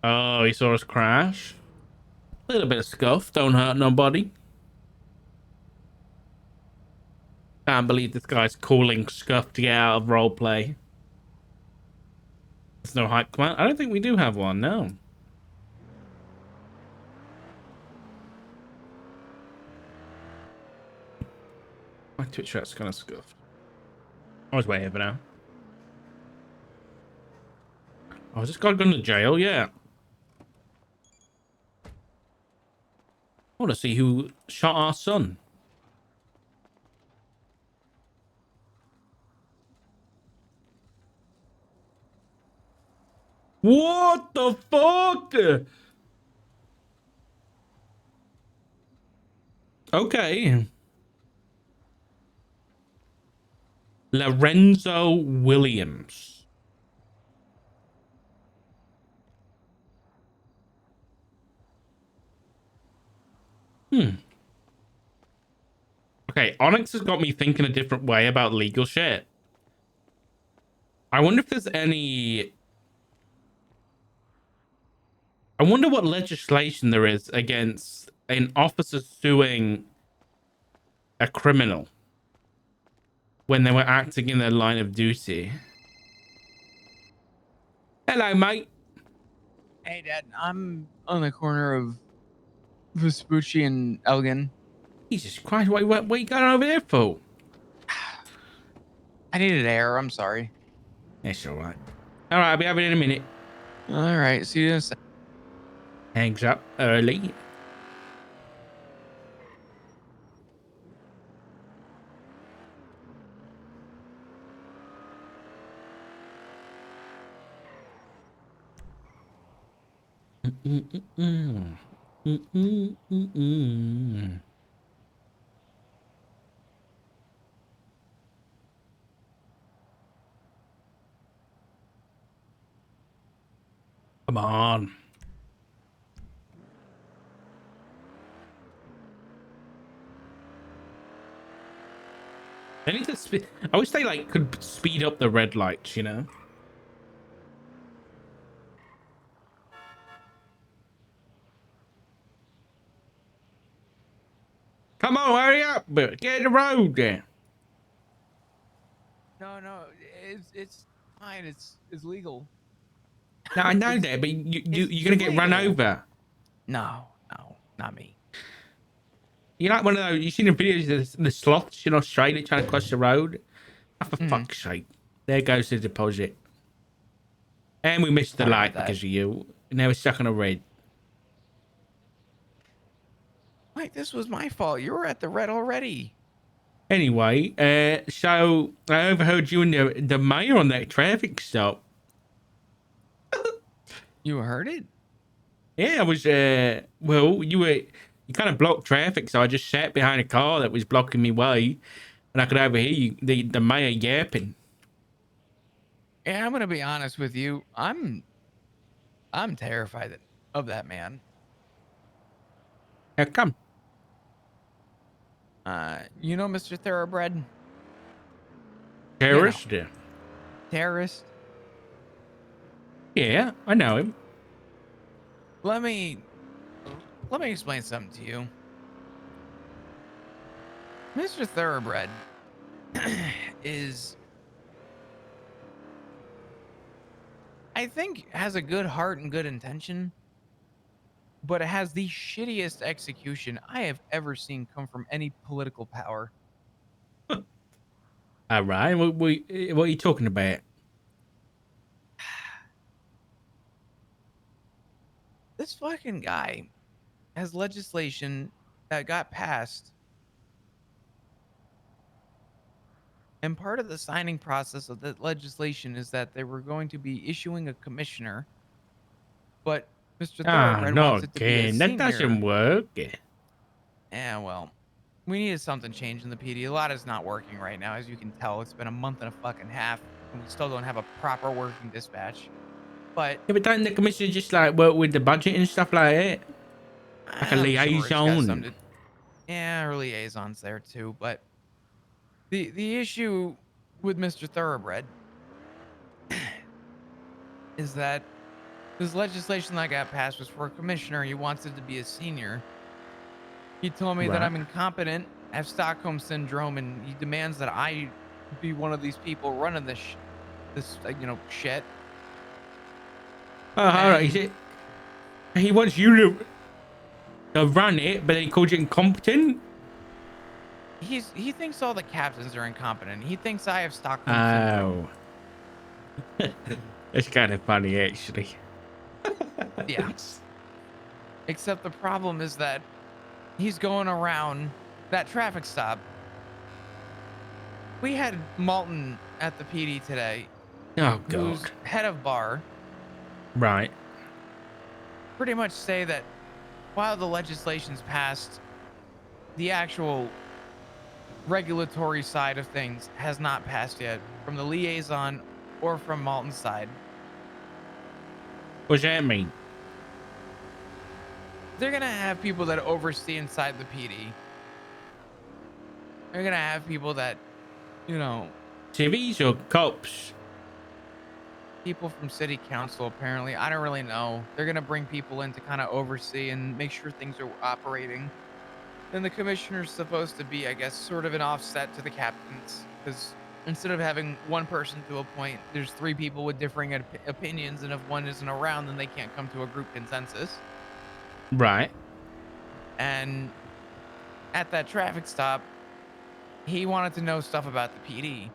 Oh, he saw us crash. A little bit of scuff. Don't hurt nobody. Can't believe this guy's calling scuff to get out of roleplay. There's no hype command. I don't think we do have one, no. My Twitch chat's kind of scuffed. I was way here for now. Oh, has this guy gone to jail? Yeah. I want to see who shot our son. What the fuck? Okay. Lorenzo Williams. Okay, Onyx has got me thinking a different way about legal shit. I wonder if there's any... I wonder what legislation there is against an officer suing a criminal when they were acting in their line of duty. Hello, mate. Hey, Dad. I'm on the corner of Vespucci and Elgin. Jesus Christ, what are you going over there for? I needed air. I'm sorry. That's all right. All right, I'll be over in a minute. All right. See you in a second. Hangs up early. Come on. They need to speed. I wish they like could speed up the red lights, you know. Come on, hurry up! Get in the road there. No. It's fine. It's legal. No, I know that, but you're gonna get run over. No, not me. You're like one of those. You seen the videos of the sloths in Australia trying to cross the road? Oh, for fuck's sake! There goes the deposit. And we missed the Sorry light about that. because of you. Now we're stuck on a red. Mike, this was my fault. You were at the red already. Anyway, so I overheard you and the mayor on that traffic stop. You heard it? Yeah, I was. Well, you kind of blocked traffic, so I just sat behind a car that was blocking me way, and I could overhear you, the mayor yapping. Yeah, I'm gonna be honest with you. I'm terrified of that man. How come? You know, Mr. Thoroughbred, Terrorist? terrorist. Yeah, I know him. Let me explain something to you. Mr. Thoroughbred is, I think, has a good heart and good intention, but it has the shittiest execution I have ever seen come from any political power. All right, what are you talking about? This fucking guy has legislation that got passed, and part of the signing process of that legislation is that they were going to be issuing a commissioner, but Mr. Ah, Thoroughbred no, wants it to be a again. That doesn't senior. work. Yeah, well, we needed something changed in the PD. A lot is not working right now. As you can tell, it's been a month and a fucking half, and we still don't have a proper working dispatch. But Yeah, but don't the commissioner just like work with the budget and stuff like that? Like a I'm sure he's got some liaison? to, yeah, our liaisons there too. But the issue with Mr. Thoroughbred is that This legislation that got passed was for a commissioner. He wants it to be a senior. He told me that Right. I'm incompetent, have Stockholm syndrome, and he demands that I be one of these people running this shit. Oh, all right. And He wants you to run it, but then he calls you incompetent. he thinks all the captains are incompetent. He thinks I have Stockholm syndrome. Oh, it's kind of funny actually. Yeah. Except the problem is that he's going around that traffic stop. We had Malton at the PD today, Oh who's God. head of bar, Right. pretty much say that while the legislation's passed, the actual regulatory side of things has not passed yet from the liaison or from Malton's side. What's that mean? They're going to have people that oversee inside the PD. They're going to have people that, you know, Civvies or cops? people from city council, apparently. I don't really know. They're going to bring people in to kind of oversee and make sure things are operating. Then the commissioner's supposed to be, I guess, sort of an offset to the captains, because instead of having one person to a point, there's three people with differing opinions, and if one isn't around, then they can't come to a group consensus. Right. And at that traffic stop, he wanted to know stuff about the PD.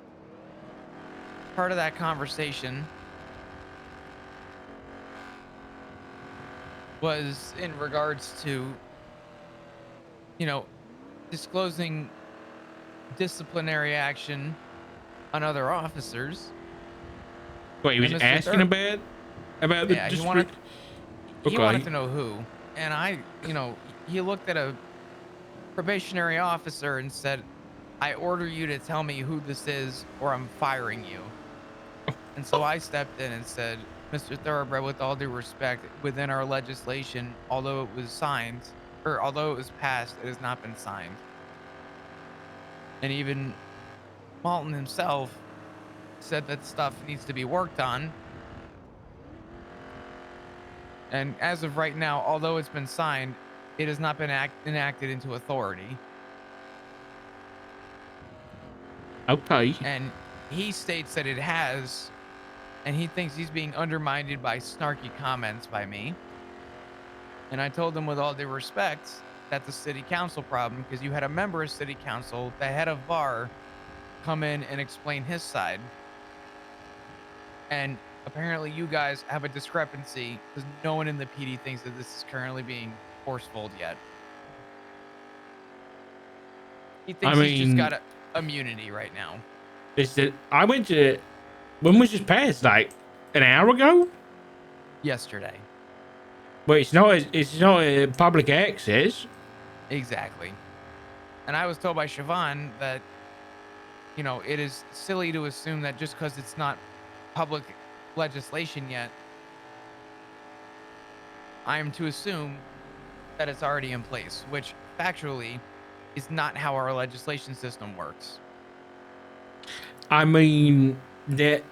Part of that conversation was in regards to, you know, disclosing disciplinary action on other officers. What, he And was Mr. asking Thurp, about the yeah, district? he wanted Okay. to know who. And he looked at a probationary officer and said, "I order you to tell me who this is or I'm firing you." And so I stepped in and said, "Mr. Thoroughbred, with all due respect, within our legislation, although it was signed or although it was passed, it has not been signed." And even Malton himself said that stuff needs to be worked on. And as of right now, although it's been signed, it has not been enacted into authority. Okay. And he states that it has, and he thinks he's being undermined by snarky comments by me. And I told him with all due respect, that's a city council problem, because you had a member of city council, the head of bar, come in and explain his side. And apparently you guys have a discrepancy because no one in the PD thinks that this is currently being forceful yet. He I thinks he's just mean, got immunity right now. I went to, when was this passed? Like an hour ago? Yesterday. But it's not public access. Exactly. And I was told by Siobhan that, it is silly to assume that just because it's not public legislation yet, I am to assume that it's already in place, which factually is not how our legislation system works. I mean, that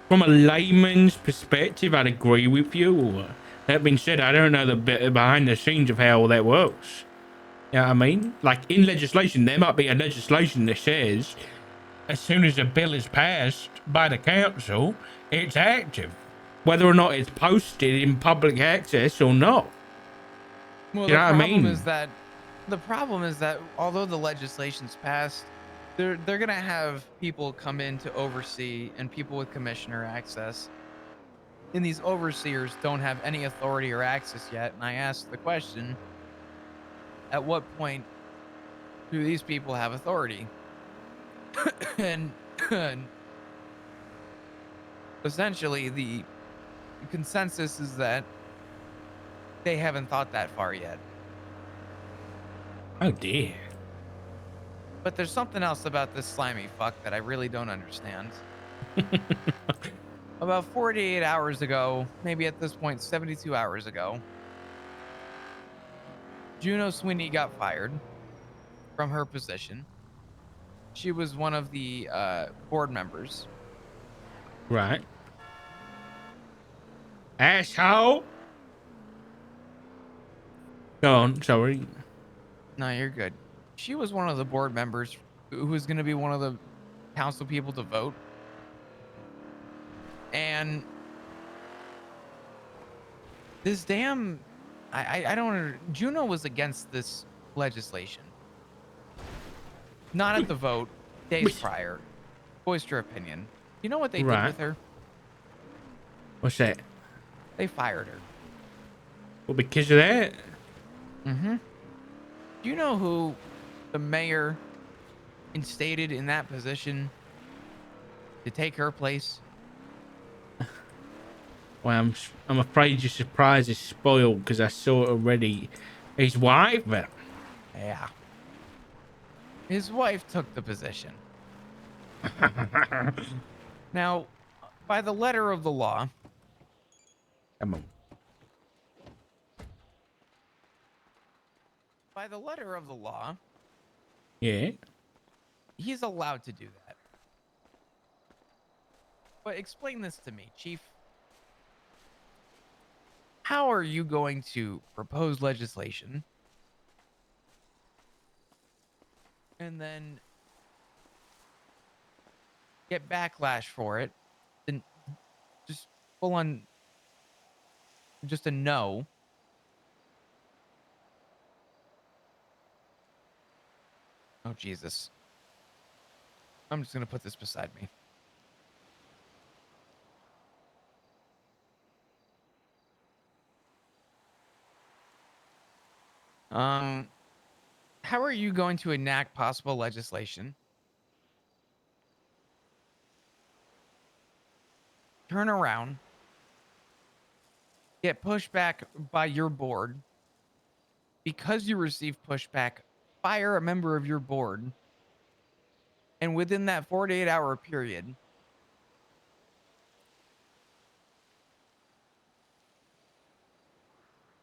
from a layman's perspective, I'd agree with you. That being said, I don't know the bit behind the scenes of how all that works. You know what I mean? Like in legislation, there might be a legislation that says as soon as a bill is passed by the council, it's active, whether or not it's posted in public access or not. Well, You know what I mean? the problem is that although the legislation's passed, they're gonna have people come in to oversee and people with commissioner access. And these overseers don't have any authority or access yet. And I asked the question, at what point do these people have authority? and essentially the consensus is that they haven't thought that far yet. Oh dear. But there's something else about this slimy fuck that I really don't understand. About 48 hours ago, maybe at this point 72 hours ago, Juno Sweeney got fired from her position. She was one of the board members. Right. Asshole. Go on, sorry. No, you're good. She was one of the board members who was going to be one of the council people to vote. And this damn, I don't, Juno was against this legislation. Not at the vote, days prior. Voiced her opinion. You know what they did Right. with her? What's that? They fired her. Well, because of that? Mm-hmm. Do you know who the mayor instated in that position to take her place? Well, I'm afraid your surprise is spoiled because I saw it already. His wife? Yeah. His wife took the position. Now, by the letter of the law, Come on. Yeah. he's allowed to do that. But explain this to me, Chief. How are you going to propose legislation and then get backlash for it and just full on just a no? Oh, Jesus. I'm just going to put this beside me. How are you going to enact possible legislation? Turn around, get pushback by your board. Because you receive pushback, fire a member of your board. And within that 48-hour period,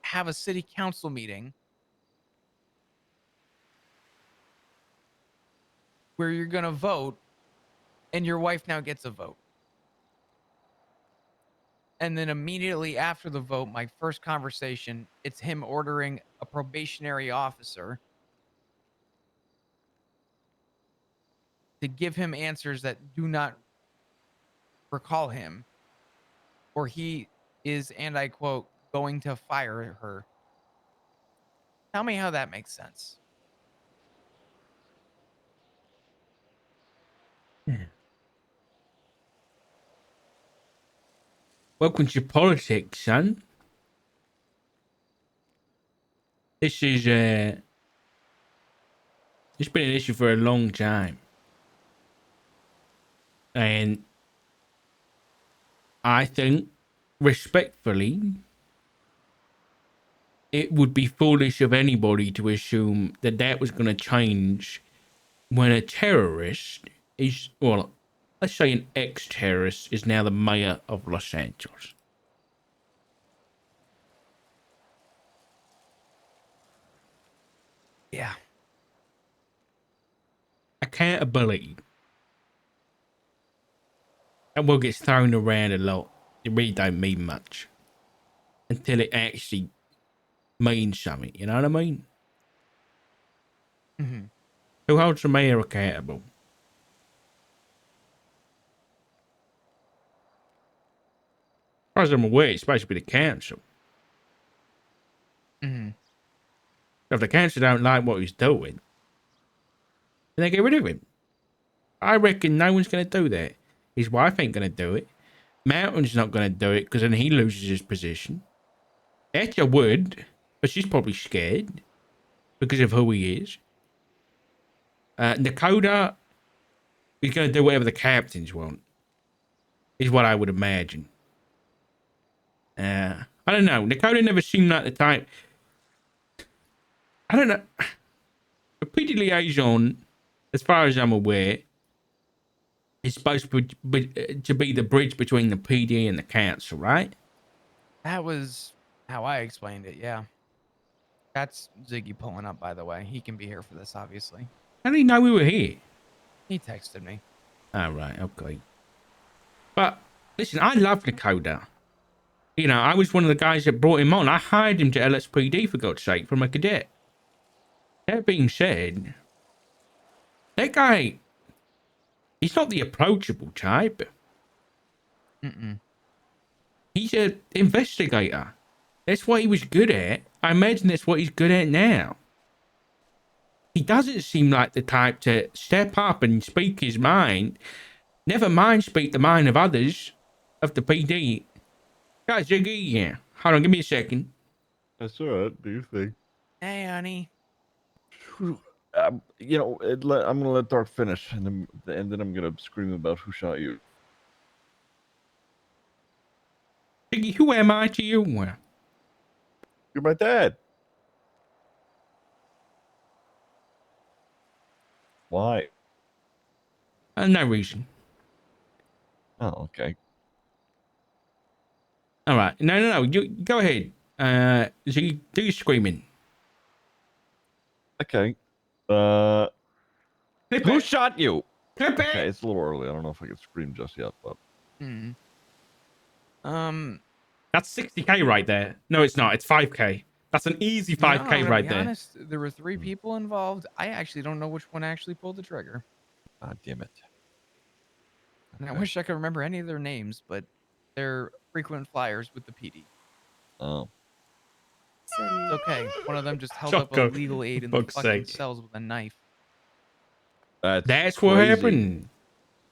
have a city council meeting where you're going to vote and your wife now gets a vote. And then immediately after the vote, my first conversation, it's him ordering a probationary officer to give him answers that do not recall him, or he is, and I quote, going to fire her. Tell me how that makes sense. Yeah. Welcome to politics, son. This is it's been an issue for a long time. And I think, respectfully, it would be foolish of anybody to assume that that was going to change when a terrorist is, well, let's say an ex-terrorist is now the mayor of Los Angeles. Yeah. Accountability. That word gets thrown around a lot. It really don't mean much until it actually means something. You know what I mean? Mm-hmm. Who holds the mayor accountable? As far as I'm aware, it's supposed to be the council. Mm-hmm. If the council don't like what he's doing, then they get rid of him. I reckon no one's going to do that. His wife ain't going to do it. Mountain's not going to do it because then he loses his position. Etcha would, but she's probably scared because of who he is. Dakota is going to do whatever the captains want, is what I would imagine. I don't know. Dakota never seemed like the type. I don't know. A PD liaison, as far as I'm aware, is supposed to be the bridge between the PD and the council, right? That was how I explained it. Yeah. That's Ziggy pulling up, by the way. He can be here for this, obviously. How did he know we were here? He texted me. Oh, right, okay. But listen, I love Dakota. You know, I was one of the guys that brought him on. I hired him to LSPD, for God's sake, from a cadet. That being said, that guy, he's not the approachable type. Mm-mm. He's an investigator. That's what he was good at. I imagine that's what he's good at now. He doesn't seem like the type to step up and speak his mind. Never mind speak the mind of others, of the PD. Guys, Jiggy, yeah. Hold on, give me a second. That's all right. Do you think? Hey, honey. I'm gonna let Dark finish, and then I'm gonna scream about who shot you. Jiggy, who am I to you? You're my dad. Why? No reason. Oh, okay. All right. No. You go ahead. Jiggy, do your screaming. Okay. Clip Who it. shot you? Clip it. Okay, it's a little early. I don't know if I can scream just yet, but Hmm. That's 60K right there. No, it's not. It's 5K. That's an easy 5K to right be there. honest, there were 3 people involved. I actually don't know which one actually pulled the trigger. ah, damn it. And I Okay. wish I could remember any of their names, but they're frequent flyers with the PD. Oh, It's okay. One of them just held up a Choco, legal aid for in the fuck's fucking sake. cells with a knife. That's what crazy. happened.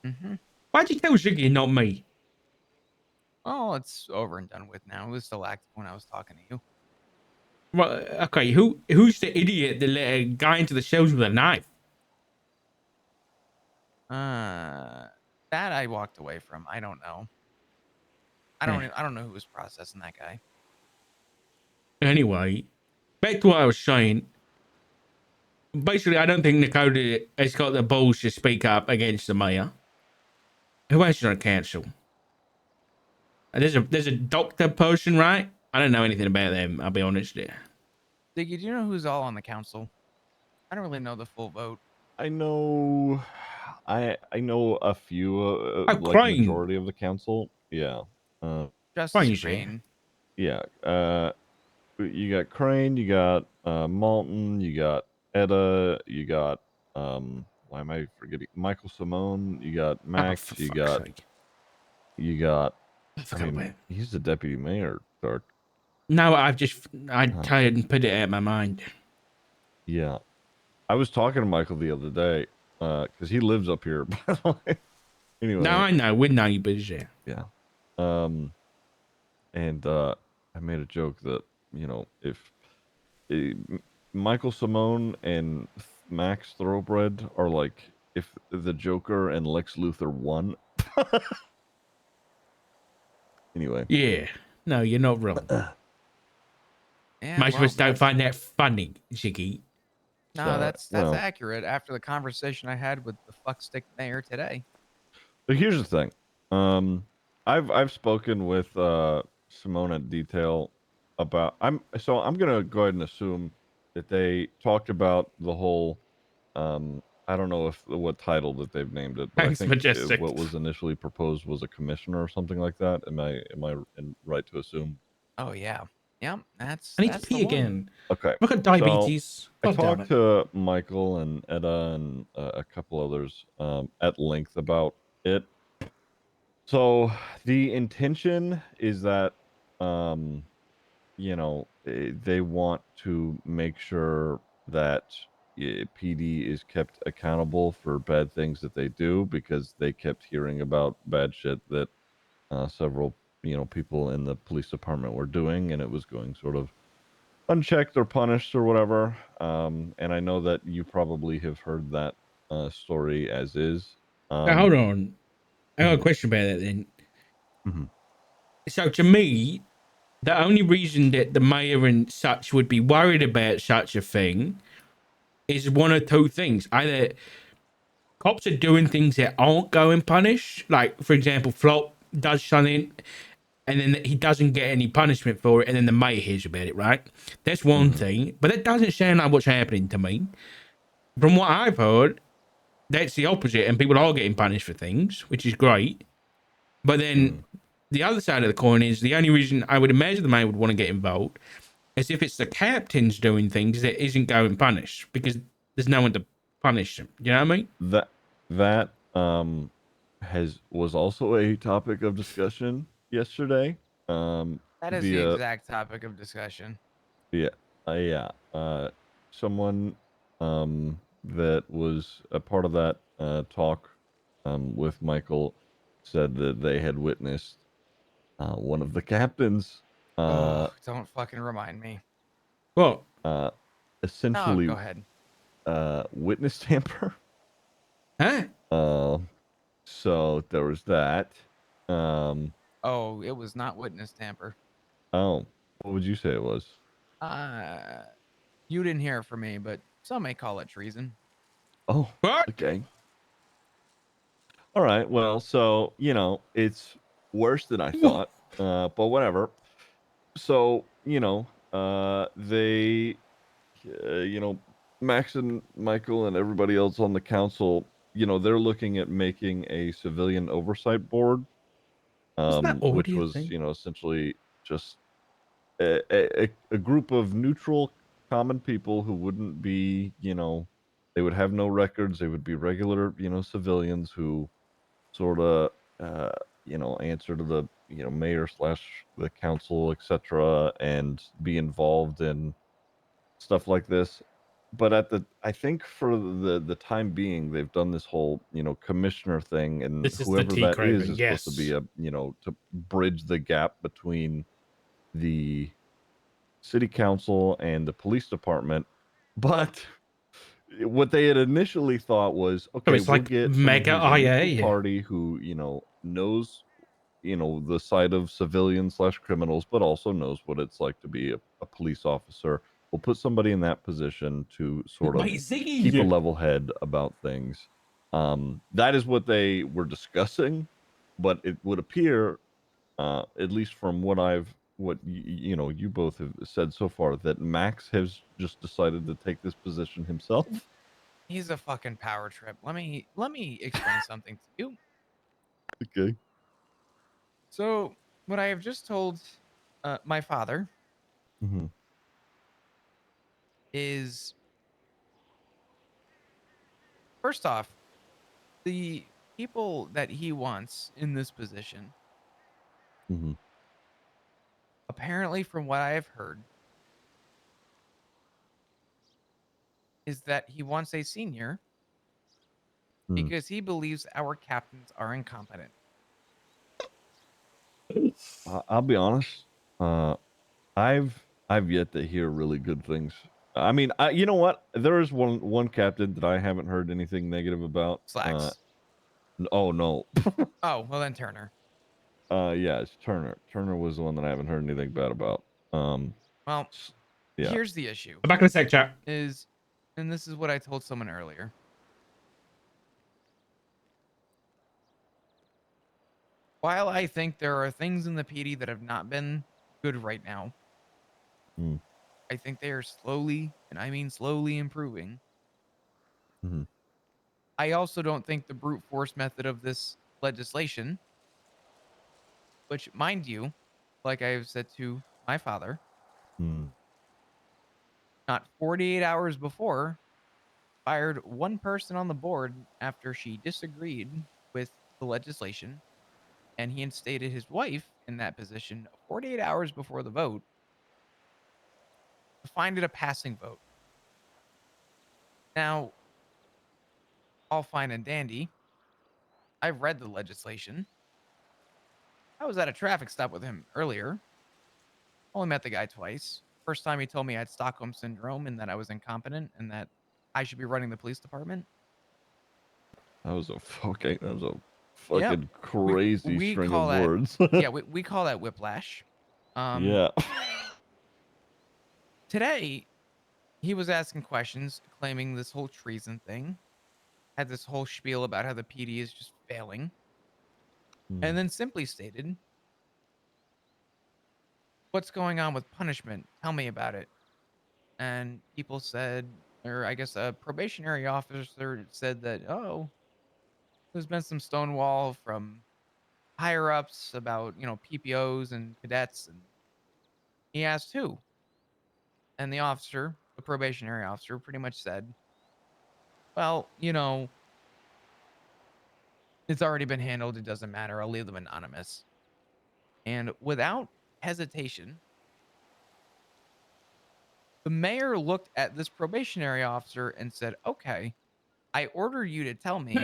Mm-hmm. Why'd you tell Ziggy and not me? Oh, it's over and done with now. It was still active when I was talking to you. Well, okay, who's the idiot that let a guy into the cells with a knife? That I walked away from. I don't know. I don't know who was processing that guy. Anyway, back to what I was saying. Basically, I don't think Dakota has got the balls to speak up against the mayor. Who else is on council? There's a doctor person, right? I don't know anything about them. I'll be honest. Diggy, do you know who's all on the council? I don't really know the full vote. I know. I know a few, like Crane. majority of the council. Yeah. Justice Crane, Crane. Yeah. You got Crane. You got Malton. You got Etta. You got why am I forgetting? Michael Simone. You got Max. for you fuck's got sake. I forgot about mean, it. he's the deputy mayor, Dark. No, I tried and put it out of my mind. Yeah. I was talking to Michael the other day, because he lives up here, by the way. Anyway. No, I know. We're neighbors, yeah. Yeah. And I made a joke that, if Michael Simone and Max Thoroughbred are like if the Joker and Lex Luthor won. Anyway. Yeah. No, you're not wrong. Yeah, Most of us don't find that funny, Ziggy. No, that's accurate after the conversation I had with the fuckstick mayor today. But here's the thing. I've spoken with Simone in detail about I'm gonna go ahead and assume that they talked about the whole I don't know what title that they've named it, but Thanks, I think Majestic. what was initially proposed was a commissioner or something like that. Am I right to assume? Oh yeah. Yep, I need to pee again. Okay. Look at diabetes. So, I talked to Michael and Etta and a couple others at length about it. So the intention is that, they want to make sure that PD is kept accountable for bad things that they do, because they kept hearing about bad shit that several, people in the police department were doing, and it was going sort of unchecked or punished or whatever. And I know that you probably have heard that story as is. Now, hold on. I got a question about that then. Mm-hmm. So to me, the only reason that the mayor and such would be worried about such a thing is one of two things. Either cops are doing things that aren't going punished, like, for example, Flop does something and then he doesn't get any punishment for it, and then the mayor hears about it, right? That's one thing, but that doesn't sound like what's happening to me. From what I've heard, that's the opposite, and people are getting punished for things, which is great. But then the other side of the coin is the only reason I would imagine the man would want to get involved is if it's the captains doing things that isn't going punished because there's no one to punish them. You know what I mean? That was also a topic of discussion yesterday. That is the Via exact topic of discussion. yeah, yeah. Someone that was a part of that talk with Michael said that they had witnessed one of the captains Oh, don't fucking remind me. Well, Oh, essentially go ahead. witness tamper. huh? So there was that. Um, Oh, it was not witness tamper. oh, what would you say it was? Uh, you didn't hear it from me, but some may call it treason. Oh, What? okay. All right. Well, so, it's worse than I Wha- thought. But whatever. So, they, Max and Michael and everybody else on the council, they're looking at making a civilian oversight board, Wasn't that which already a was, thing? essentially just a group of neutral common people who wouldn't be, they would have no records. They would be regular, civilians who sort of, uh, answer to the, mayor slash the council, etc., and be involved in stuff like this. But I think for the time being, they've done this whole, commissioner thing, and This is the whoever tea that is craving. supposed to be Yes. to bridge the gap between the city council and the police department. But what they had initially thought was, So okay, it's we'll like get someone mega who's a neutral IA. party who, knows, the side of civilians slash criminals, but also knows what it's like to be a police officer. We'll put somebody in that position to sort of Wait, keep a Ziggy. level head about things. That is what they were discussing, but it would appear, at least from what you both have said so far, that Max has just decided to take this position himself. He's a fucking power trip. Let me explain something to you. Okay. So, what I have just told my father Hmm. is, first off, the people that he wants in this position, Hmm. apparently, from what I have heard, is that he wants a senior because he believes our captains are incompetent. I'll be honest. Uh, I've yet to hear really good things. I mean, you know what? There is one captain that I haven't heard anything negative about. Slacks. Oh no. Oh, well then Turner. Yeah, it's Turner. Turner was the one that I haven't heard anything bad about. Well, s- yeah. here's the issue I'm back in a sec, chat. is, and this is what I told someone earlier. While I think there are things in the PD that have not been good right now, Mm, I think they are slowly, and I mean slowly, improving. mhm, I also don't think the brute force method of this legislation, which, mind you, like I've said to my father, mm, not 48 hours before, fired one person on the board after she disagreed with the legislation, and he instated his wife in that position 48 hours before the vote to find it a passing vote. Now, all fine and dandy. I've read the legislation. I was at a traffic stop with him earlier. Only met the guy twice. First time he told me I had Stockholm syndrome and that I was incompetent and that I should be running the police department. that was a Yep. fucking We crazy we string of call that, words. yeah, we call that whiplash. Um Yeah. Today he was asking questions claiming this whole treason thing. Had this whole spiel about how the PD is just failing. Mm, And then simply stated, "What's going on with punishment? Tell me about it." And people said, or I guess a probationary officer said that, oh, there's been some stonewall from higher ups, about, PPOs and cadets, and he asked who. And the officer, the probationary officer, pretty much said, well, it's already been handled. It doesn't matter. I'll leave them anonymous. And without hesitation, the mayor looked at this probationary officer and said, okay, I order you to tell me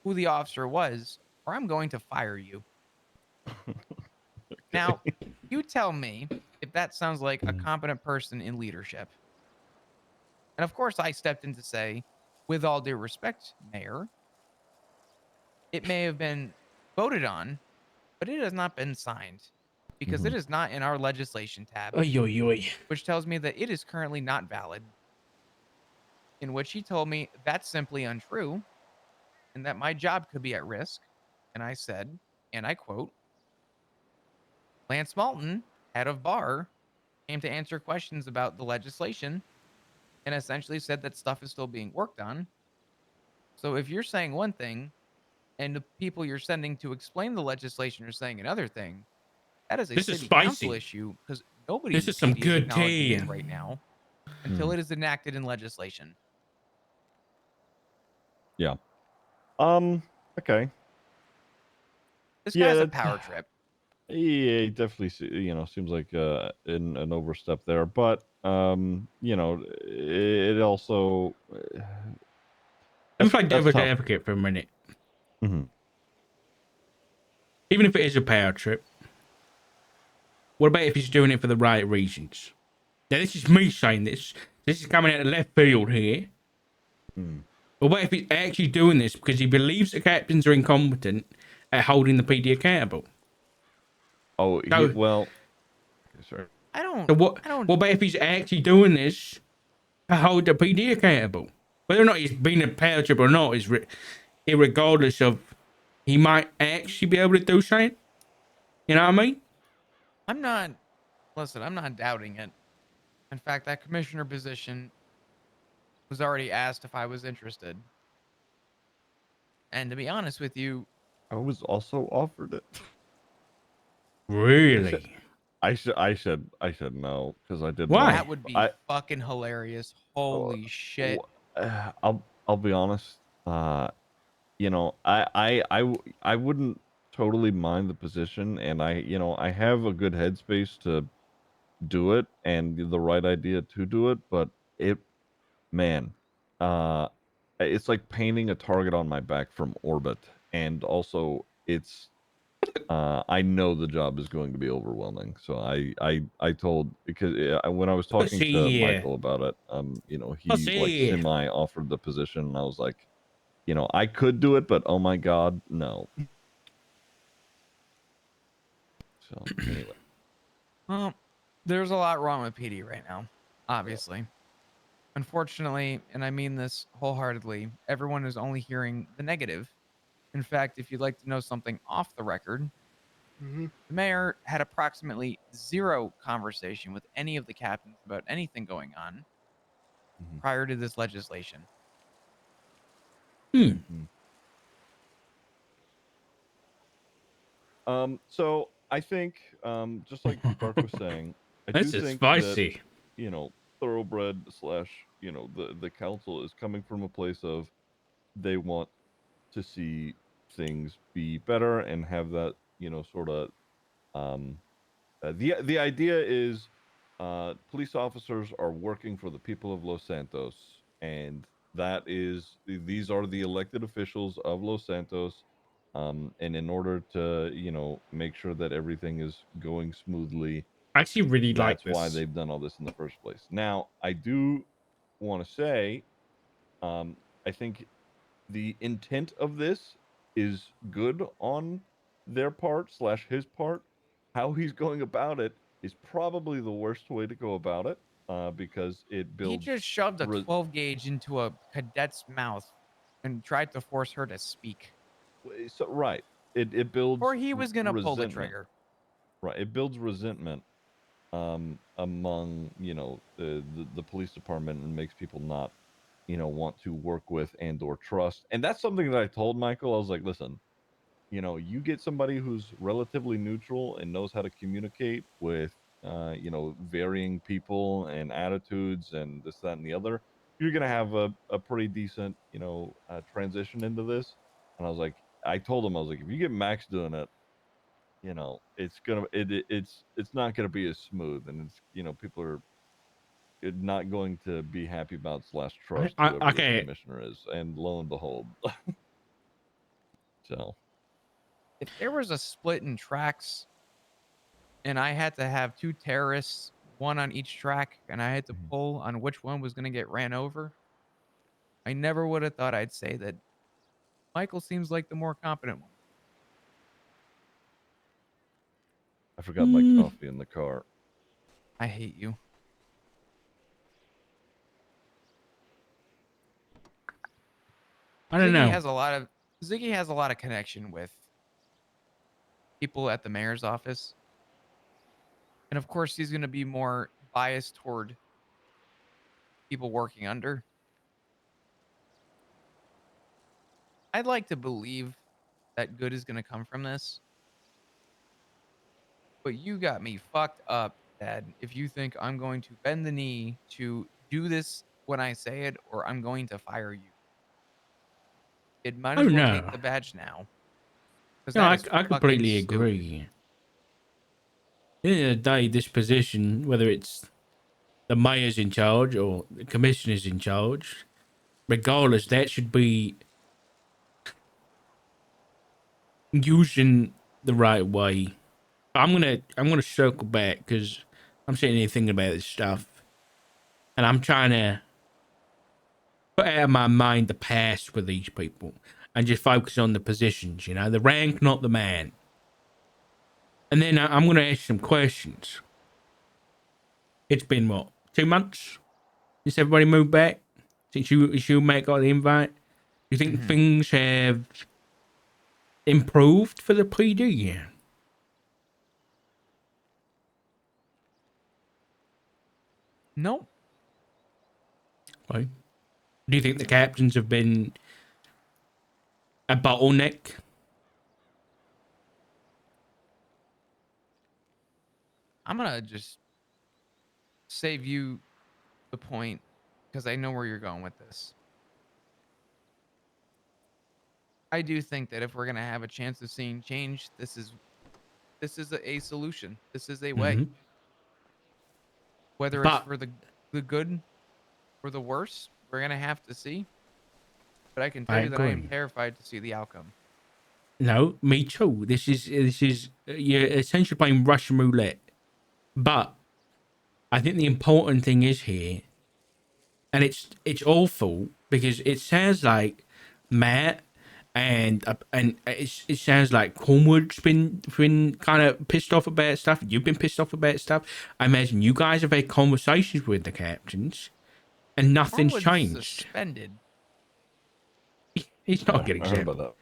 who the officer was, or I'm going to fire you. Now, you tell me if that sounds like a competent person in leadership. And of course, I stepped in to say, with all due respect, Mayor, it may have been voted on, but it has not been signed because it is not in our legislation tab, Oy, oy, oy. which tells me that it is currently not valid. In which he told me that's simply untrue and that my job could be at risk. And I said, and I quote, Lance Malton, head of bar, came to answer questions about the legislation and essentially said that stuff is still being worked on. So if you're saying one thing and the people you're sending to explain the legislation are saying another thing, that is a This is city council spicy. issue because nobody This in is some PD is good acknowledging tea. this right now until it is enacted in legislation. Yeah. Okay. This Yeah, guy's a that, power trip. yeah, it definitely seems like an overstep there, but it also Let me play that's devil's tough. advocate for a minute. Hmm. Even if it is a power trip, what about if he's doing it for the right reasons? Now, this is me saying this. This is coming out of left field here. Mm. But what if he's actually doing this because he believes the captains are incompetent at holding the PD accountable? Oh, So, well, sorry. I don't, so what? I don't, What about if he's actually doing this to hold the PD accountable? Whether or not he's being a power trip or not is irregardless of he might actually be able to do something. You know what I mean? I'm not, listen, I'm not doubting it. In fact, that commissioner position was already asked if I was interested. And to be honest with you, I was also offered it. I should, Really? I should know because I didn't Why? want that would to. be fucking hilarious. Oh, Holy shit. I'll be honest. I wouldn't totally mind the position, and I have a good headspace to do it and the right idea to do it, but it, man, uh, it's like painting a target on my back from orbit, and also it's I know the job is going to be overwhelming. So I told because when I was talking Pussy to here. Michael about it, he like Pussy. semi offered the position, and I was like, I could do it, but oh my god, no. So anyway, Well, there's a lot wrong with PD right now, obviously. Unfortunately, and I mean this wholeheartedly, everyone is only hearing the negative. In fact, if you'd like to know something off the record, the mayor had approximately zero conversation with any of the captains about anything going on Mhm. prior to this legislation. Hmm. Mhm. So I think, just like Dark was saying, I do This is think that spicy. thoroughbred slash the council is coming from a place of they want to see things be better and have that sort of um the idea is police officers are working for the people of Los Santos, and that is these are the elected officials of Los Santos, and in order to make sure that everything is going smoothly, I actually really like that's why this. they've done all this in the first place. Now I do want to say, I think the intent of this is good on their part slash his part. How he's going about it is probably the worst way to go about it, because it He builds. just shoved a Re- 12 gauge into a cadet's mouth and tried to force her to speak. so right, it builds Or he was going to pull the resentment. trigger. Right, it builds resentment among the police department and makes people not want to work with and or trust. And that's something that I told Michael. I was like, listen, you know, you get somebody who's relatively neutral and knows how to communicate with, you know, varying people and attitudes and this, that, and the other, you're going to have a pretty decent, you know, transition into this. And I was like, I told him, I was like, if you get Max doing it, you know, it's not going to be as smooth, and it's, you know, people are not going to be happy about slash trust whoever this Okay. commissioner is. And lo and behold, so If there was a split in tracks and I had to have 2 terrorists, one on each track, and I had to pull on which one was gonna get ran over, I never would have thought I'd say that Michael seems like the more competent one. I forgot my Mm, coffee in the car. I hate you. I don't know. Ziggy has a lot of connection with people at the mayor's office. And of course, he's going to be more biased toward people working under. I'd like to believe that good is going to come from this. But you got me fucked up, Dad, if you think I'm going to bend the knee to do this when I say it, or I'm going to fire you. It might Oh as well take no. the badge now. Because No, that I, is I fucking completely stupid. agree. At the end of the day, this position, whether it's the mayor's in charge or the commissioner's in charge, regardless, that should be using the right way. I'm gonna circle back because I'm sitting here thinking about this stuff, and I'm trying to put out of my mind the past with these people and just focus on the positions. You know, the rank, not the man. And then I'm gonna ask some questions. It's been what, 2 months since everybody moved back? Since you Matt got the invite? You think Mhm. things have improved for the PD? Yeah. Nope. Right. Do you think the captains have been a bottleneck? I'm going to just save you the point because I know where you're going with this. I do think that if we're going to have a chance of seeing change, this is a solution. This is a way. Mm-hmm. Whether it's But for the good or the worse, we're going to have to see. But I can tell I you that I am agree. terrified to see the outcome. No, me too. This is you're essentially playing Russian roulette. But I think the important thing is here, and it's awful because it sounds like Matt and it sounds like Cornwood's been kind of pissed off about stuff. You've been pissed off about stuff. I imagine you guys have had conversations with the captains, and nothing's Cornwood's changed. suspended. He's not Yeah, getting I heard about example. that.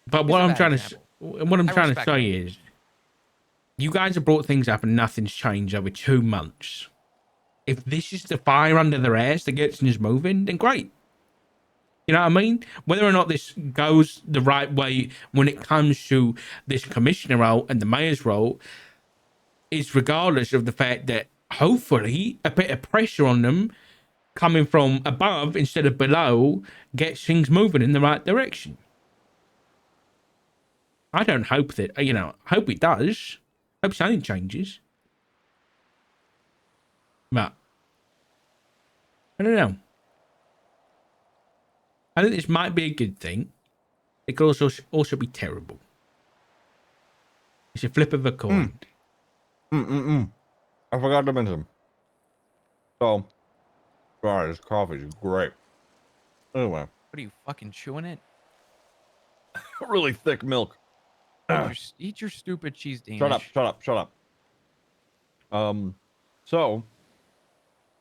But He's what a I'm bad trying to example. what I'm I trying to respect say him. is, you guys have brought things up and nothing's changed over 2 months. If this is the fire under their ass that gets things moving, then great. You know what I mean? Whether or not this goes the right way when it comes to this commissioner role and the mayor's role is regardless of the fact that hopefully a bit of pressure on them coming from above instead of below gets things moving in the right direction. I don't hope that, hope it does. Hope something changes. But I don't know. I think this might be a good thing. It could also be terrible. It's a flip of a Mm. coin. I forgot to mention. So, sorry, this coffee is great. Anyway, What are you fucking chewing it? really thick milk. Eat your stupid cheese Shut up! Danish. Shut up! Shut up! So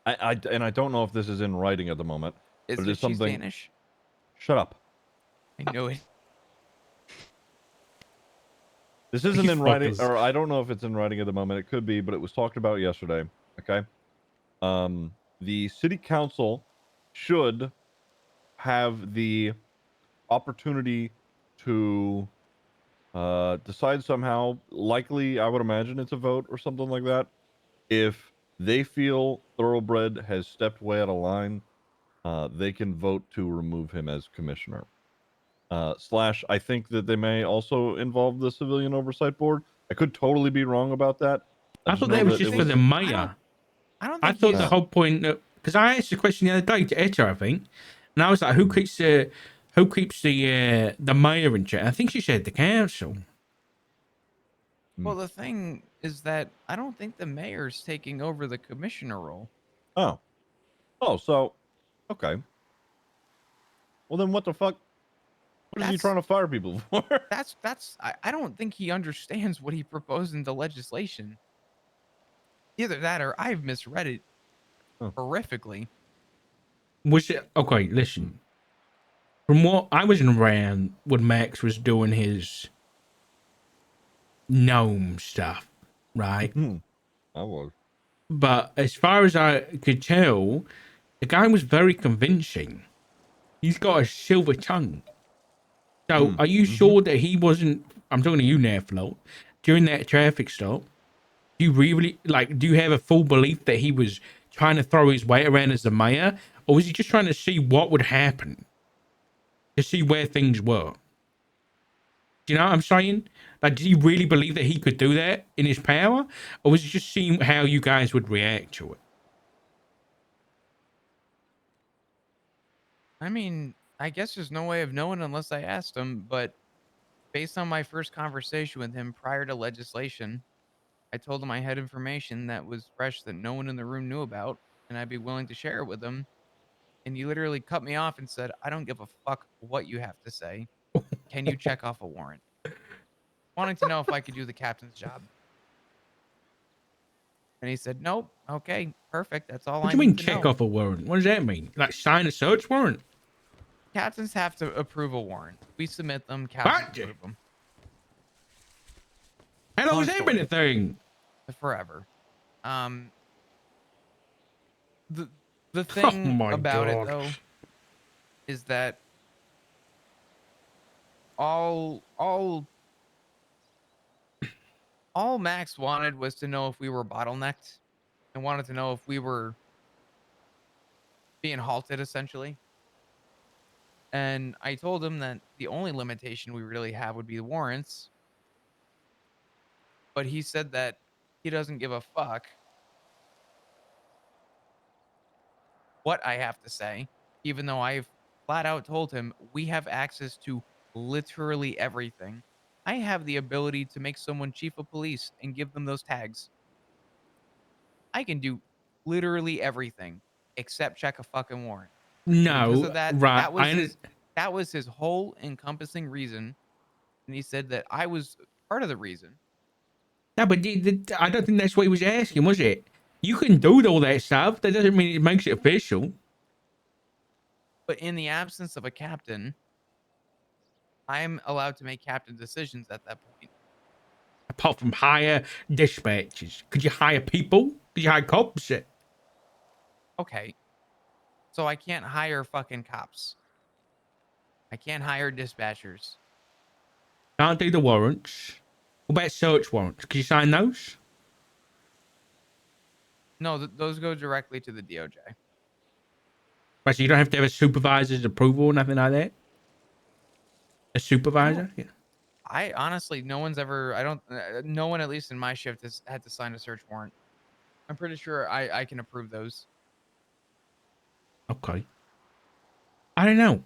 I don't know if this is in writing at the moment, Is but it it a is cheese something. Danish? Shut up! I know it. This isn't These in writing, fuckers. or I don't know if it's in writing at the moment. It could be, but it was talked about yesterday. Okay. The city council should have the opportunity to decide somehow, likely I would imagine it's a vote or something like that, if they feel Thoroughbred has stepped way out of line, they can vote to remove him as commissioner. Slash, I think that they may also involve the Civilian Oversight Board. I could totally be wrong about that. I just thought know that was that just it for the mayor. I don't I think thought he's. the whole point, because I asked the question the other day to Etta, I think, and I was like, who keeps the mayor in check? I think she said the council. Well, the thing is that I don't think the mayor's taking over the commissioner role. Oh. Oh, so okay. Well then what the fuck? What is he That's- trying to fire people for? I don't think he understands what he proposed in the legislation. Either that or I've misread it horrifically. Was it okay? Listen, from what I wasn't around when Max was doing his gnome stuff, right? I was. But as far as I could tell, the guy was very convincing. He's got a silver tongue. So, are you sure that he wasn't? I'm talking to you now, Flo. During that traffic stop, do you really like? Do you have a full belief that he was trying to throw his weight around as the mayor, or was he just trying to see what would happen, to see where things were? Do you know what I'm saying? Like, did he really believe that he could do that in his power, or was he just seeing how you guys would react to it? I mean, I guess there's no way of knowing unless I asked him, but based on my first conversation with him prior to legislation, I told him I had information that was fresh that no one in the room knew about, and I'd be willing to share it with him. And you literally cut me off and said, I don't give a fuck what you have to say. Can you check off a warrant? Wanting to know if I could do the captain's job. And he said, nope. Okay, perfect. That's all What I do you mean need to check know. off a warrant? What does that mean? Like sign a search warrant? Captains have to approve a warrant. We submit them. Captains What? approve them. How long Long has that story. been a thing? Forever. The Oh thing my about God. it though is that all Max wanted was to know if we were bottlenecked and wanted to know if we were being halted essentially. And I told him that the only limitation we really have would be the warrants. But he said that he doesn't give a fuck what I have to say, even though I've flat out told him we have access to literally everything. I have the ability to make someone chief of police and give them those tags. I can do literally everything except check a fucking warrant. And because No, of that, right. that was his whole encompassing reason. And he said that I was part of the reason. No, but I don't think that's what he was asking, was it? You can do all that stuff. That doesn't mean it makes it official. But in the absence of a captain, I'm allowed to make captain decisions at that point. Apart from hire dispatchers, could you hire people? Could you hire cops? Okay. So I can't hire fucking cops. I can't hire dispatchers. Can't do the warrants. What about search warrants? Could you sign those? No, those go directly to the DOJ. Right, so you don't have to have a supervisor's approval or nothing like that? A supervisor? Yeah. I honestly, no one's ever, no one, at least in my shift, has had to sign a search warrant. I'm pretty sure I can approve those. Okay. I don't know.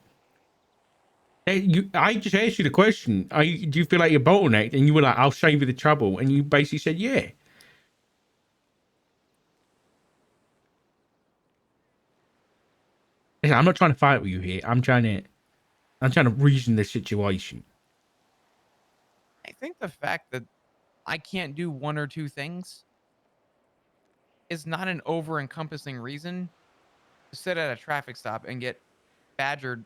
I just asked you the question. Do you feel like you're bottlenecked? And you were like, I'll save you the trouble. And you basically said, yeah. Listen, I'm not trying to fight with you here. I'm trying to reason the situation. I think the fact that I can't do one or two things is not an over-encompassing reason to sit at a traffic stop and get badgered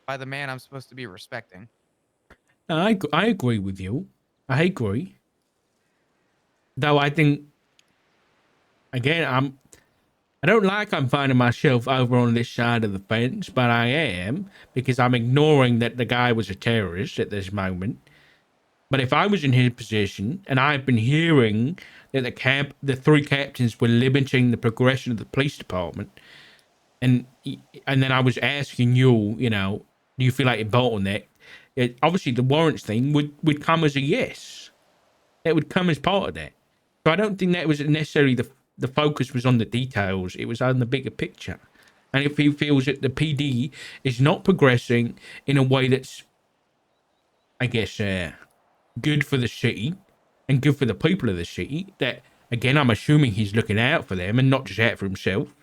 by the man I'm supposed to be respecting. No, I agree with you. I agree. Though I think, again, I don't like I'm finding myself over on this side of the fence, but I am because I'm ignoring that the guy was a terrorist at this moment. But if I was in his position and I've been hearing that the three captains were limiting the progression of the police department, and then I was asking you, do you feel like it bottleneck? Obviously, the warrants thing would come as a yes. It would come as part of that. So I don't think that was necessarily the focus was on the details. It was on the bigger picture. And if he feels that the PD is not progressing in a way that's, I guess, good for the city and good for the people of the city, that again, I'm assuming he's looking out for them and not just out for himself,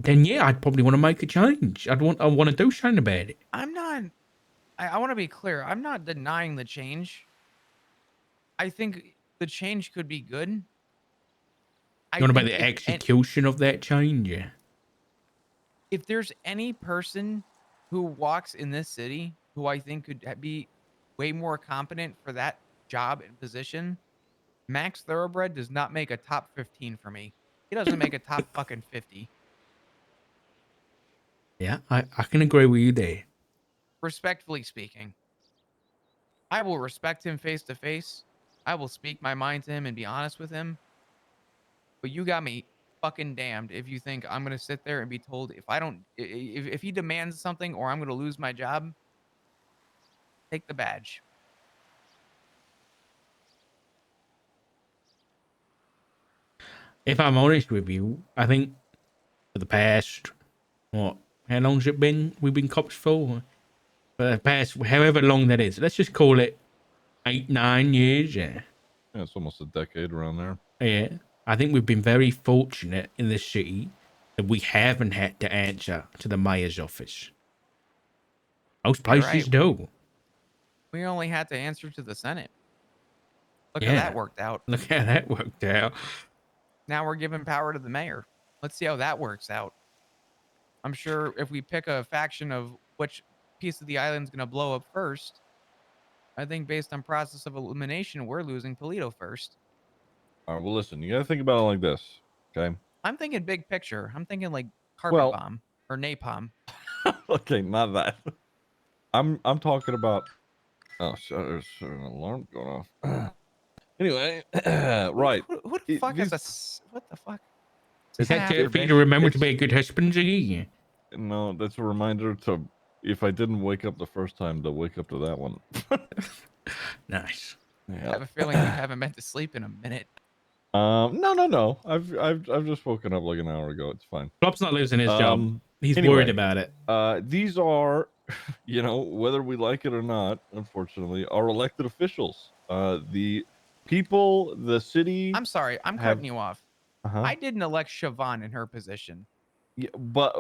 then yeah, I'd probably want to make a change. I want to do something about it. I'm not. I want to be clear. I'm not denying the change. I think the change could be good. You I want about think the execution of that change? Yeah. if there's any person who walks in this city who I think could be way more competent for that job and position, Max Thoroughbred does not make a top 15 for me. He doesn't make a top fucking 50. Yeah, I can agree with you there. Respectfully speaking, I will respect him face to face. I will speak my mind to him and be honest with him. But you got me fucking damned if you think I'm gonna sit there and be told if I don't if he demands something or I'm gonna lose my job, take the badge. If I'm honest with you, I think for the past, what, how long's it been? We've been cops for? For the past, however long that is. Let's just call it 8, 9 years. Yeah. Yeah, it's almost a decade around there. Yeah. I think we've been very fortunate in this city that we haven't had to answer to the mayor's office. Most You're places right. do. We only had to answer to the Senate. Look how Yeah. that worked out. Look how that worked out. Now we're giving power to the mayor. Let's see how that works out. I'm sure if we pick a faction of which piece of the island's going to blow up first, I think based on process of elimination, we're losing Toledo first. All right, well, listen, you got to think about it like this, okay? I'm thinking big picture. I'm thinking like carpet Well- bomb or napalm. Okay, not that. I'm talking about. Oh, shit, there's an alarm going off. Anyway, right. Who the fuck these- is a what the fuck? Is that After for you bitch. to remember to it's- be a good husband, Ziggy? No, that's a reminder to. If I didn't wake up the first time, to wake up to that one. Nice. I Yeah. have a feeling you haven't been to sleep in a minute. No. I've just woken up like an hour ago. It's fine. Flop's not losing his job. He's anyway, worried about it. These are, whether we like it or not, unfortunately, are elected officials. The people, the city. I'm sorry, I'm have- cutting you off. Uh-huh. I didn't elect Siobhan in her position. Yeah, but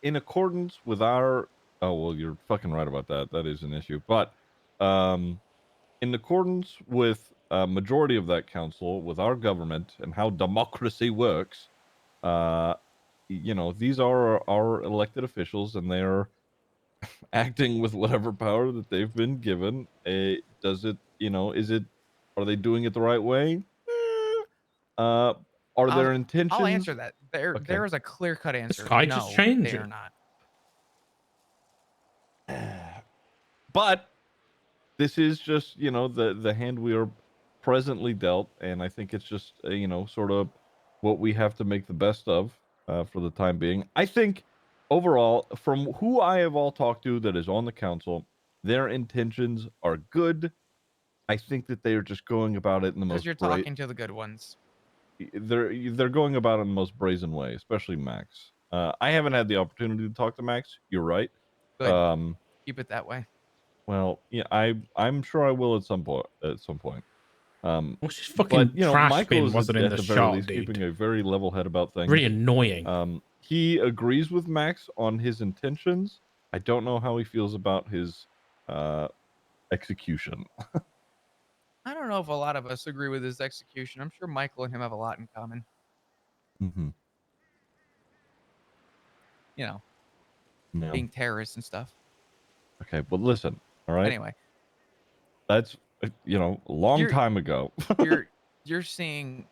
in accordance with our. Oh well, you're fucking right about that. That is an issue. But in accordance with a majority of that council, with our government and how democracy works, these are our elected officials, and they are acting with whatever power that they've been given. Does it? Are they doing it the right way? Are their intentions? I'll answer that. There Okay. is a clear-cut answer. sky No, just changed they it. are not. But this is just the hand we are presently dealt, and I think it's just sort of what we have to make the best of for the time being. I think overall, from who I have all talked to that is on the council, their intentions are good. I think that they are just going about it in the Because most you're talking to the good ones. they're going about it in the most brazen way, especially Max. I haven't had the opportunity to talk to Max. You're right. Good. Keep it that way. Well, yeah, I'm sure I will at some point. What's this fucking trash Michael bin is wasn't in at the the very shot, least dude? keeping a very level head about things. Very annoying. He agrees with Max on his intentions. I don't know how he feels about his execution. I don't know if a lot of us agree with his execution. I'm sure Michael and him have a lot in common. Mm-hmm. You know, No. being terrorists and stuff. Okay, but listen. All right. Anyway, That's a long You're- time ago. you're seeing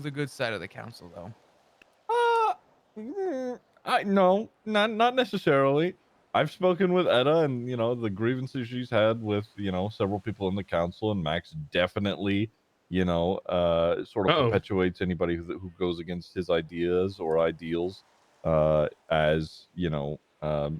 the good side of the council, though. No, not necessarily. I've spoken with Etta, and the grievances she's had with several people in the council, and Max definitely sort of Uh-oh. perpetuates anybody who goes against his ideas or ideals as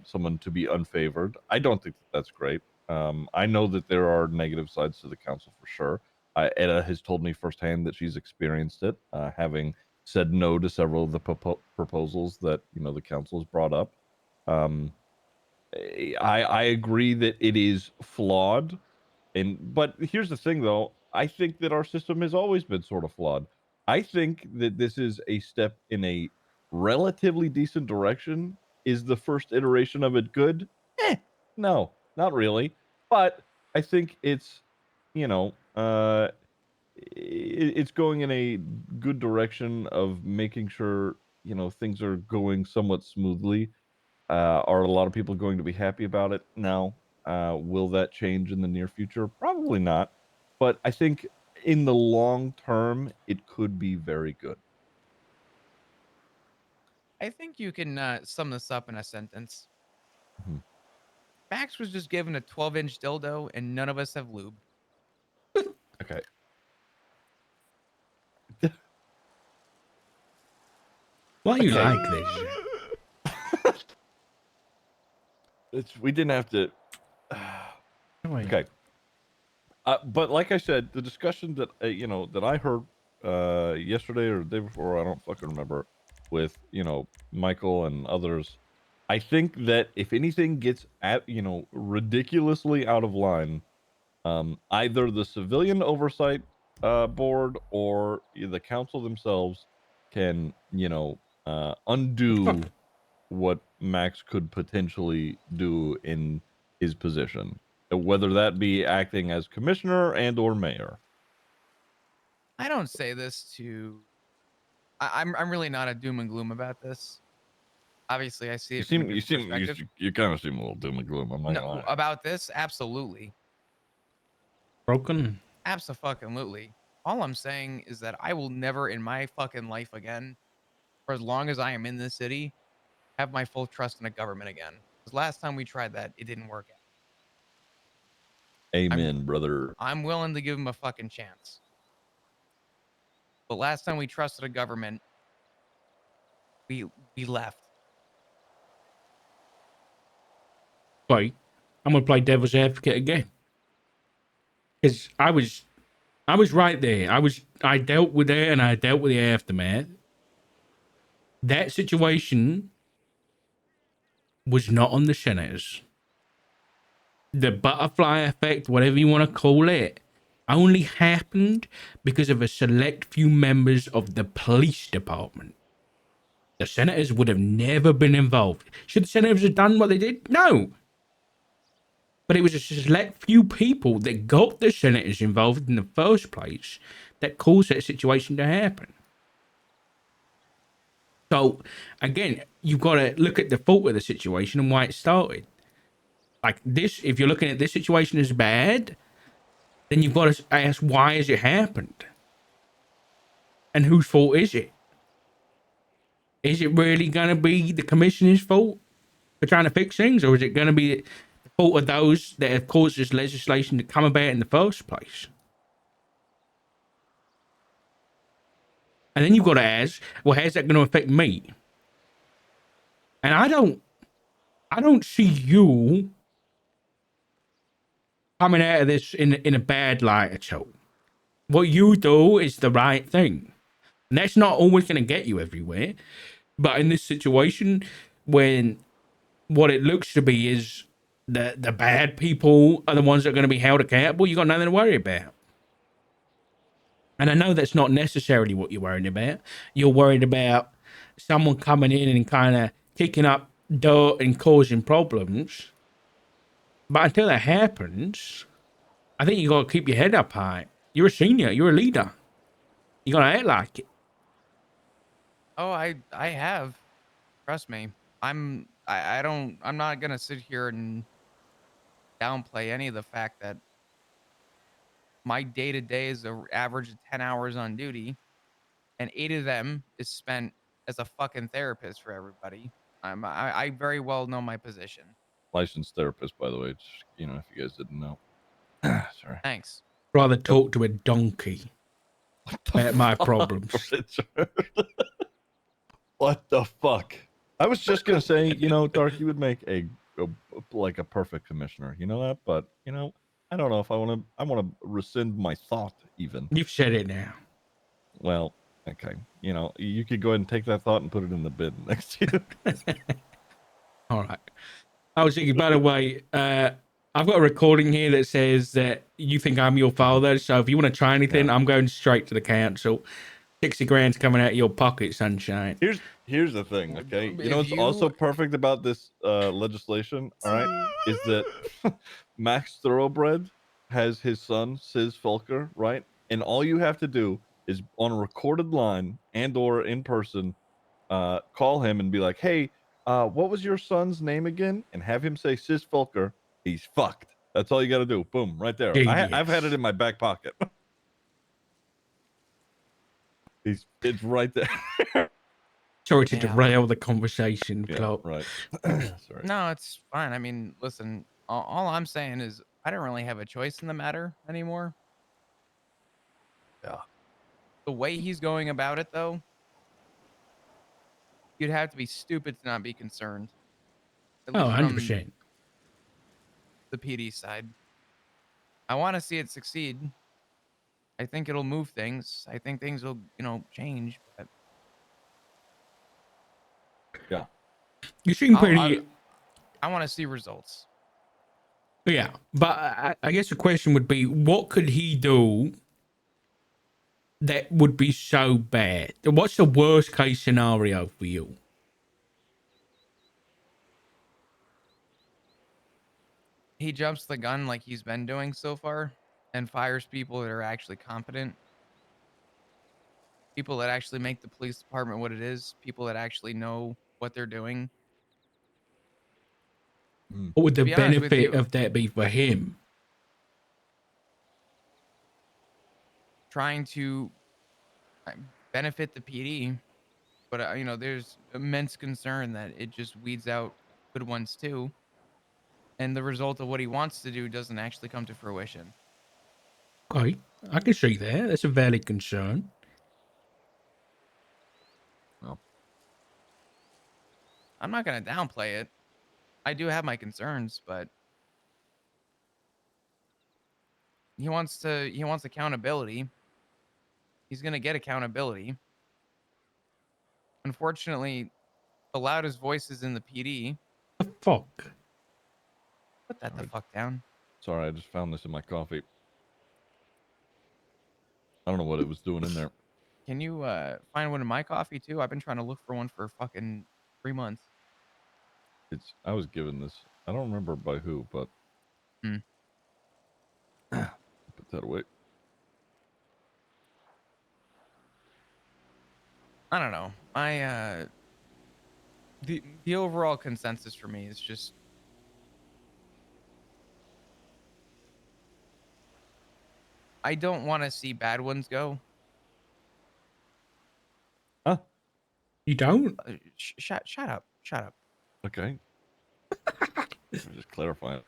someone to be unfavored. I don't think that's great. I know that there are negative sides to the council for sure. Etta has told me firsthand that she's experienced it, having said no to several of the proposals that the council has brought up. Um, I agree that it is flawed, but here's the thing, though. I think that our system has always been sort of flawed. I think that this is a step in a relatively decent direction. Is the first iteration of it good? No, not really. But I think it's you know it's going in a good direction of making sure things are going somewhat smoothly. Are a lot of people going to be happy about it? No. Will that change in the near future? Probably not. But I think in the long term, it could be very good. I think you can sum this up in a sentence. Mhm. Max was just given a 12-inch dildo, and none of us have lube. Okay. Why you Okay. like this? We didn't have to. Wait. Okay. But like I said, the discussion that that I heard yesterday or the day before, I don't fucking remember, with Michael and others, I think that if anything gets ridiculously out of line, either the civilian oversight board or the council themselves can undo what Max could potentially do in his position, whether that be acting as commissioner and or mayor. I don't say this to. I'm really not a doom and gloom about this. Obviously, I see You it from a seem different perspective. you kind of seem a little doom and gloom. I'm not gonna No, lie. about this, absolutely, Broken? absolutely. All I'm saying is that I will never in my fucking life again, for as long as I am in this city, have my full trust in a government again. Because last time we tried that, it didn't work out. Amen, brother. I'm willing to give him a fucking chance. But last time we trusted a government, we left. Wait. I'm gonna play devil's advocate again. Because I was right there. I dealt with it and I dealt with the aftermath. That situation was not on the senators. The butterfly effect, whatever you want to call it, only happened because of a select few members of the police department. The senators would have never been involved. Should the senators have done what they did? No. But it was a select few people that got the senators involved in the first place that caused that situation to happen. So, again, you've got to look at the fault of the situation and why it started. Like this, if you're looking at this situation as bad, then you've got to ask, why has it happened? And whose fault is it? Is it really going to be the commissioner's fault for trying to fix things? Or is it going to be the fault of those that have caused this legislation to come about in the first place? And then you've got to ask, well, how's that going to affect me? And I don't see you coming out of this in a bad light at all. What you do is the right thing. And that's not always going to get you everywhere. But in this situation, when what it looks to be is the bad people are the ones that are going to be held accountable, you got nothing to worry about. And I know that's not necessarily what you're worried about. You're worried about someone coming in and kind of kicking up dirt and causing problems. But until that happens, I think you got to keep your head up high. You're a senior. You're a leader. You got to act like it. Oh, I have. Trust me. I'm not gonna sit here and downplay any of the fact that my day to day is an average of 10 hours on duty. and 8 of them is spent as a fucking therapist for everybody. I very well know my position. Licensed therapist, by the way. Just, you know, if you guys didn't know. Sorry. Thanks. Rather talk to a donkey What the about my fuck, problems. Richard? What the fuck? I was just gonna say, you know, Dark, you would make a like a perfect commissioner. You know that, but you know, I don't know if I want to. I want to rescind my thought. Even You've said it now. well, okay. You know, you could go ahead and take that thought and put it in the bin next to you. All right. I was thinking, by the way, I've got a recording here that says that you think I'm your father. So if you want to try anything, I'm going straight to the council. 60 grand's coming out of your pocket, sunshine. Here's the thing, okay? You know If what's also perfect about this legislation, all right, is that Max Thoroughbred has his son, Sis Fulker, right? And all you have to do is on a recorded line and or in person, call him and be like, hey, what was your son's name again? And have him say Sis Fulker, he's fucked. That's all you got to do. Boom, right there. I've had it in my back pocket. It's right there. Sorry to Yeah. derail the conversation, Yeah, Clark. right. Sorry. No, it's fine. I mean, listen, all I'm saying is I don't really have a choice in the matter anymore. Yeah. The way he's going about it, though, you'd have to be stupid to not be concerned. At Oh, least 100%. from the PD side. I want to see it succeed. I think it'll move things. I think things will, change. But Yeah. You seem I pretty... want to see results. Yeah, but I guess the question would be, what could he do that would be so bad? What's the worst case scenario for you? He jumps the gun like he's been doing so far and fires people that are actually competent. People that actually make the police department what it is. People that actually know what they're doing. What would To the be honest with benefit you, of that be for him? trying to benefit the PD, but there's immense concern that it just weeds out good ones too, and the result of what he wants to do doesn't actually come to fruition. Okay, I can see that. That's a valid concern. Well, I'm not going to downplay it. I do have my concerns, but he wants accountability. He's going to get accountability. Unfortunately, the loudest voices in the PD. The fuck? Put that the fuck down. sorry, I just found this in my coffee. I don't know what it was doing in there. Can you find one in my coffee too? I've been trying to look for one for fucking 3 months. I was given this. I don't remember by who, but put that away. I don't know. The overall consensus for me is just I don't want to see bad ones go. Huh? You don't? Shut up. Shut up. Okay. Just clarifying.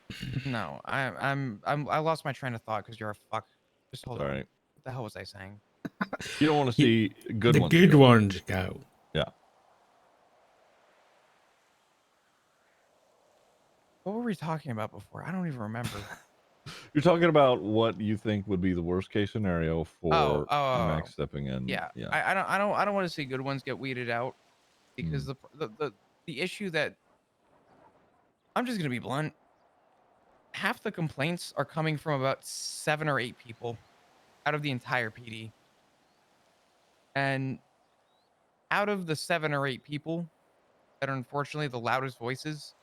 No, I lost my train of thought because you're a fuck. Just hold on. Sorry. What the hell was I saying? You don't want to see good the ones. good go. ones go. Yeah. What were we talking about before? I don't even remember. You're talking about what you think would be the worst case scenario for Max stepping in. Yeah. Yeah. I don't want to see good ones get weeded out because the issue that I'm just gonna be blunt. Half the complaints are coming from about 7 or 8 people out of the entire PD. And out of the 7 or 8 people that are unfortunately the loudest voices,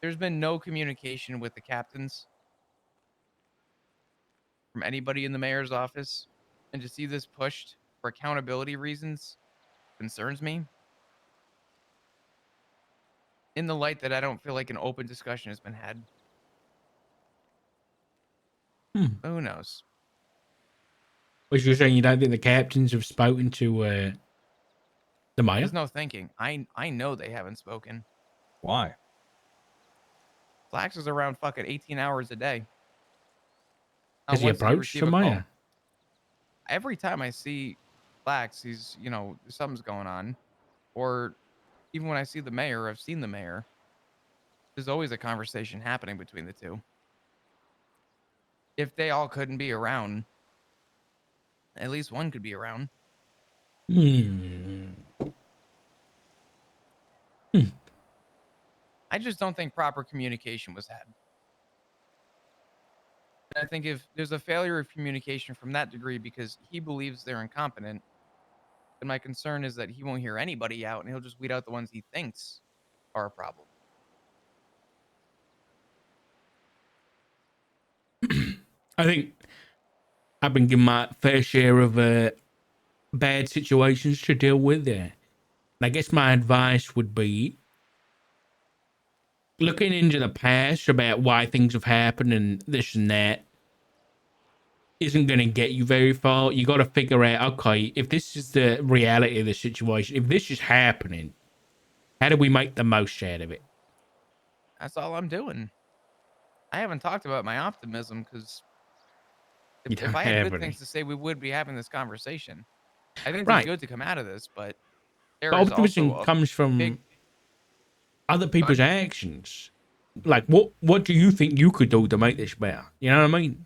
there's been no communication with the captains from anybody in the mayor's office. And to see this pushed for accountability reasons concerns me. In the light that I don't feel like an open discussion has been had. Who knows? Was you saying you don't think the captains have spoken to the mayor? There's no thinking. I know they haven't spoken. Why? Flax is around fucking 18 hours a day. Not Has he once did he approached receive the a call. mayor? Every time I see Flax, he's, something's going on. Or even when I see the mayor, I've seen the mayor. There's always a conversation happening between the two. If they all couldn't be around, at least one could be around. Hmm. I just don't think proper communication was had. And I think if there's a failure of communication from that degree because he believes they're incompetent, then my concern is that he won't hear anybody out and he'll just weed out the ones he thinks are a problem. I think I've been given my fair share of bad situations to deal with there. And I guess my advice would be looking into the past about why things have happened and this and that isn't going to get you very far. You got to figure out, okay, if this is the reality of the situation, if this is happening, how do we make the most out of it? That's all I'm doing. I haven't talked about my optimism because You if don't I had have good any. things to say, we would be having this conversation. I think there's Right. good to come out of this, but there But is also optimism a comes big. from other Go people's ahead. actions. Like, what do you think you could do to make this better? You know what I mean?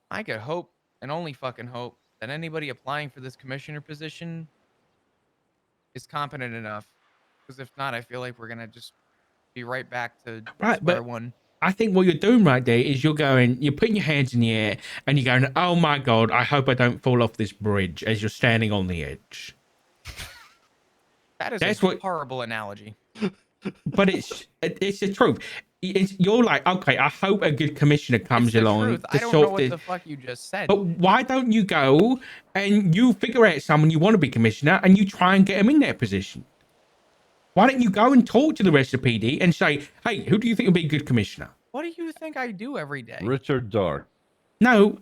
I could hope and only fucking hope that anybody applying for this commissioner position is competent enough. Because if not, I feel like we're gonna just be right back to Right, square but one. I think what you're doing right there is you're putting your hands in the air and you're going, oh my God, I hope I don't fall off this bridge as you're standing on the edge. That is a That's what, horrible analogy. but it's the truth. You're like, okay, I hope a good commissioner It's comes the along truth. to I don't know sort what this. the fuck you just said. But why don't you go and you figure out someone you want to be commissioner and you try and get them in that position? Why don't you go and talk to the rest of PD and say, hey, who do you think would be a good commissioner? What do you think I do every day? Richard Dark. No,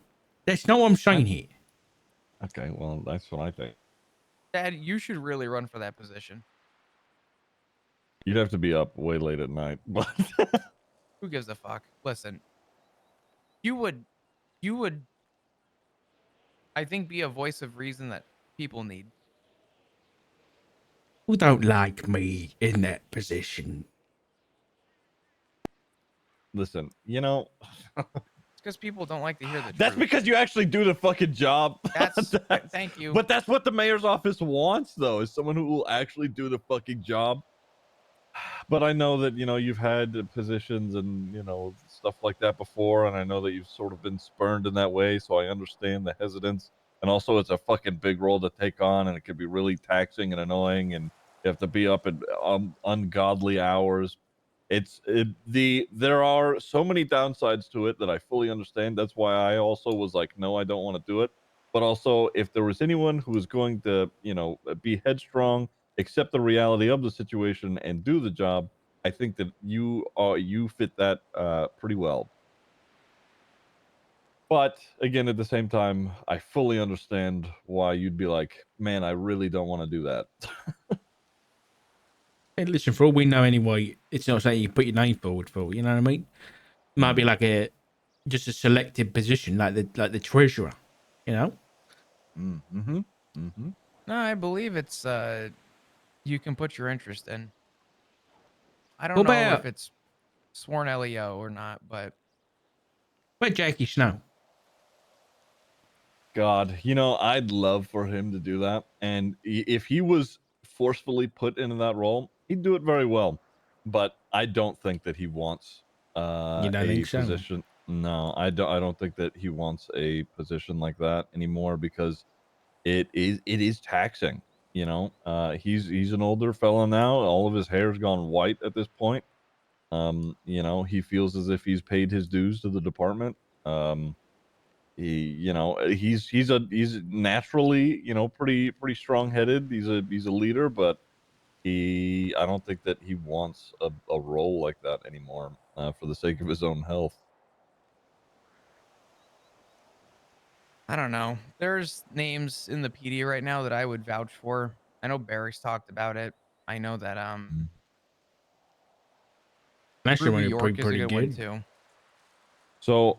that's not what I'm saying here. Okay, well, that's what I think. Dad, you should really run for that position. You'd have to be up way late at night, but Who gives a fuck? Listen, you would, I think, be a voice of reason that people need. Who don't like me in that position? listen, It's because people don't like to hear the that's truth. because you actually do the fucking job. Thank you. But that's what the mayor's office wants, though, is someone who will actually do the fucking job. But I know that, you've had positions and, stuff like that before, and I know that you've sort of been spurned in that way, so I understand the hesitance. And also, it's a fucking big role to take on, and it can be really taxing and annoying, and you have to be up at ungodly hours. There are so many downsides to it that I fully understand. That's why I also was like, no, I don't want to do it. But also, if there was anyone who was going to, be headstrong, accept the reality of the situation, and do the job, I think that you fit that pretty well. But again, at the same time, I fully understand why you'd be like, man, I really don't want to do that. Hey, listen, for all we know anyway, it's not something you put your name forward for, you know what I mean? It might be like just a selected position, like the treasurer, you know? Mm-hmm. Mm-hmm. No, I believe it's you can put your interest in. I don't What know if about it's sworn LEO or not, but Jackie Snow? God, I'd love for him to do that. And if he was forcefully put into that role, he'd do it very well. But I don't think that he wants You don't a think so? position. No, I don't think that he wants a position like that anymore because it is taxing. He's an older fella now. All of his hair's gone white at this point. He feels as if he's paid his dues to the department. He's naturally, pretty strong-headed. He's a leader, but I don't think that he wants a role like that anymore for the sake of his own health. I don't know. There's names in the PD right now that I would vouch for. I know Barry's talked about it. I know that Actually, when Ruby you're York is a pretty good one good. too. So